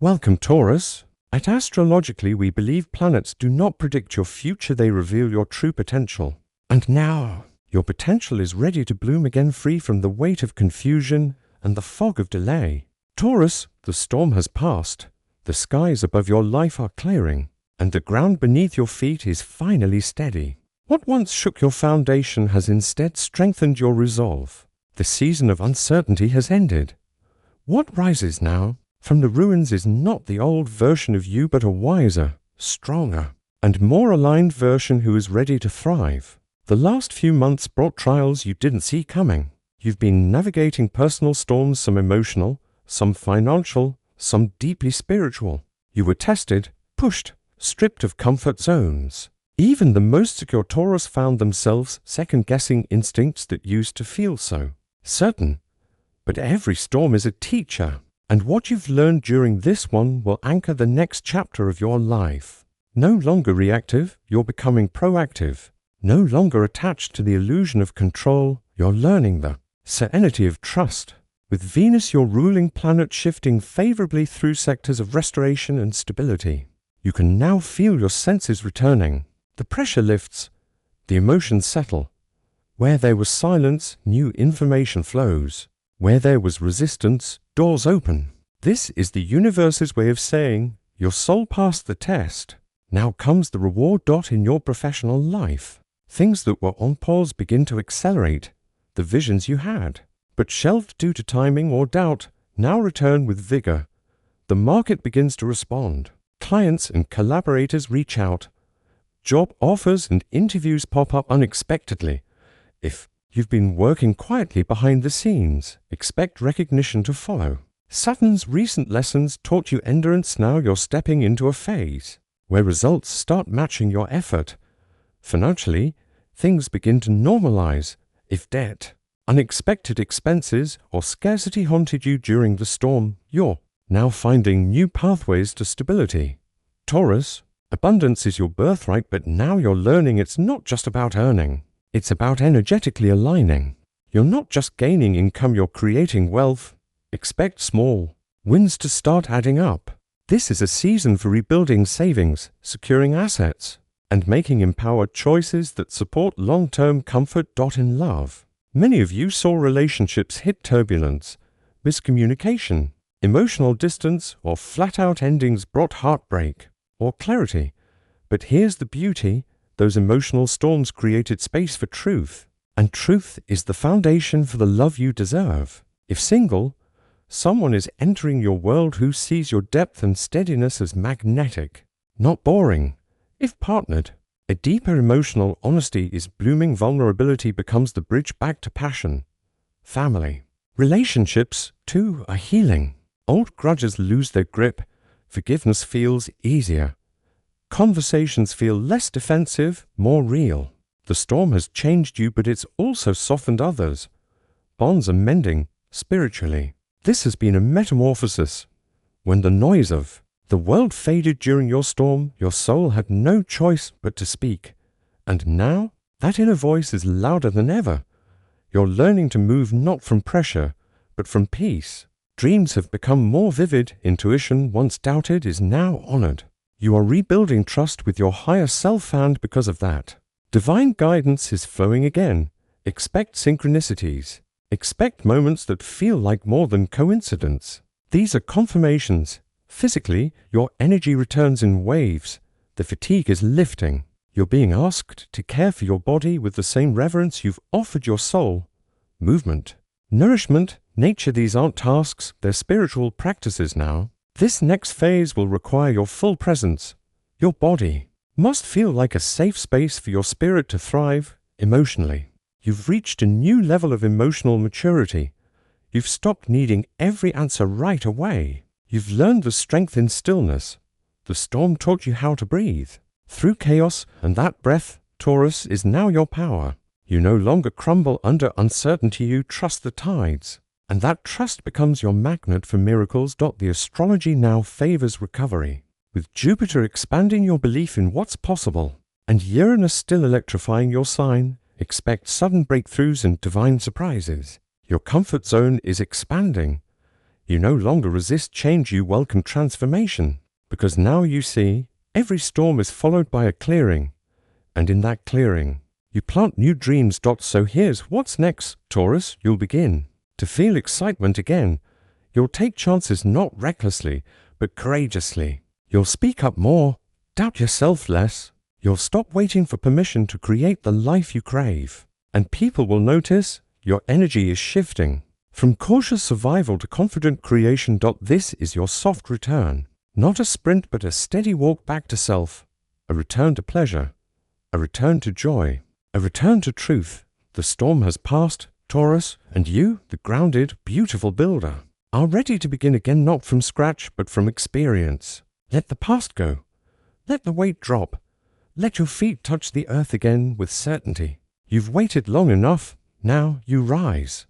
Welcome, Taurus. At Astrologically, we believe planets do not predict your future, they reveal your true potential. And now, your potential is ready to bloom again, free from the weight of confusion and the fog of delay. Taurus, the storm has passed. The skies above your life are clearing, and the ground beneath your feet is finally steady. What once shook your foundation has instead strengthened your resolve. The season of uncertainty has ended. What rises now from the ruins is not the old version of you, but a wiser, stronger, and more aligned version who is ready to thrive. The last few months brought trials you didn't see coming. You've been navigating personal storms, some emotional, some financial, some deeply spiritual. You were tested, pushed, stripped of comfort zones. Even the most secure Taurus found themselves second-guessing instincts that used to feel so certain. But every storm is a teacher, and what you've learned during this one will anchor the next chapter of your life. No longer reactive, you're becoming proactive. No longer attached to the illusion of control, you're learning the serenity of trust. With Venus, your ruling planet, shifting favorably through sectors of restoration and stability, you can now feel your senses returning. The pressure lifts, the emotions settle. Where there was silence, new information flows. Where there was resistance, doors open. This is the universe's way of saying, your soul passed the test. Now comes the reward. In your professional life, things that were on pause begin to accelerate. The visions you had, but shelved due to timing or doubt, now return with vigor. The market begins to respond. Clients and collaborators reach out. Job offers and interviews pop up unexpectedly. If you've been working quietly behind the scenes, expect recognition to follow. Saturn's recent lessons taught you endurance. Now you're stepping into a phase where results start matching your effort. Financially, things begin to normalize. If debt, unexpected expenses, or scarcity haunted you during the storm, you're now finding new pathways to stability. Taurus, abundance is your birthright, but now you're learning it's not just about earning. It's about energetically aligning. You're not just gaining income, you're creating wealth. Expect small wins to start adding up. This is a season for rebuilding savings, securing assets, and making empowered choices that support long-term comfort. In love, many of you saw relationships hit turbulence, miscommunication, emotional distance, or flat-out endings brought heartbreak or clarity. But here's the beauty. Those emotional storms created space for truth, and truth is the foundation for the love you deserve. If single, someone is entering your world who sees your depth and steadiness as magnetic, not boring. If partnered, a deeper emotional honesty is blooming. Vulnerability becomes the bridge back to passion. Family. Relationships, too, are healing. Old grudges lose their grip. Forgiveness feels easier. Conversations feel less defensive, more real. The storm has changed you, but it's also softened others. Bonds are mending, spiritually. This has been a metamorphosis. When the noise of the world faded during your storm, your soul had no choice but to speak. And now, that inner voice is louder than ever. You're learning to move not from pressure, but from peace. Dreams have become more vivid. Intuition, once doubted, is now honored. You are rebuilding trust with your higher self, and because of that, divine guidance is flowing again. Expect synchronicities. Expect moments that feel like more than coincidence. These are confirmations. Physically, your energy returns in waves. The fatigue is lifting. You're being asked to care for your body with the same reverence you've offered your soul. Movement, nourishment, nature, these aren't tasks, they're spiritual practices now. This next phase will require your full presence. Your body must feel like a safe space for your spirit to thrive emotionally. You've reached a new level of emotional maturity. You've stopped needing every answer right away. You've learned the strength in stillness. The storm taught you how to breathe through chaos, and that breath, Taurus, is now your power. You no longer crumble under uncertainty, you trust the tides. And that trust becomes your magnet for miracles. The astrology now favors recovery, with Jupiter expanding your belief in what's possible, and Uranus still electrifying your sign. Expect sudden breakthroughs and divine surprises. Your comfort zone is expanding. You no longer resist change, you welcome transformation, because now you see every storm is followed by a clearing, and in that clearing, you plant new dreams. So here's what's next, Taurus. You'll begin to feel excitement again. You'll take chances not recklessly, but courageously. You'll speak up more, doubt yourself less. You'll stop waiting for permission to create the life you crave. And people will notice your energy is shifting from cautious survival to confident creation. This is your soft return. Not a sprint, but a steady walk back to self. A return to pleasure. A return to joy. A return to truth. The storm has passed, Taurus, and you, the grounded, beautiful builder, are ready to begin again, not from scratch, but from experience. Let the past go. Let the weight drop. Let your feet touch the earth again with certainty. You've waited long enough. Now you rise.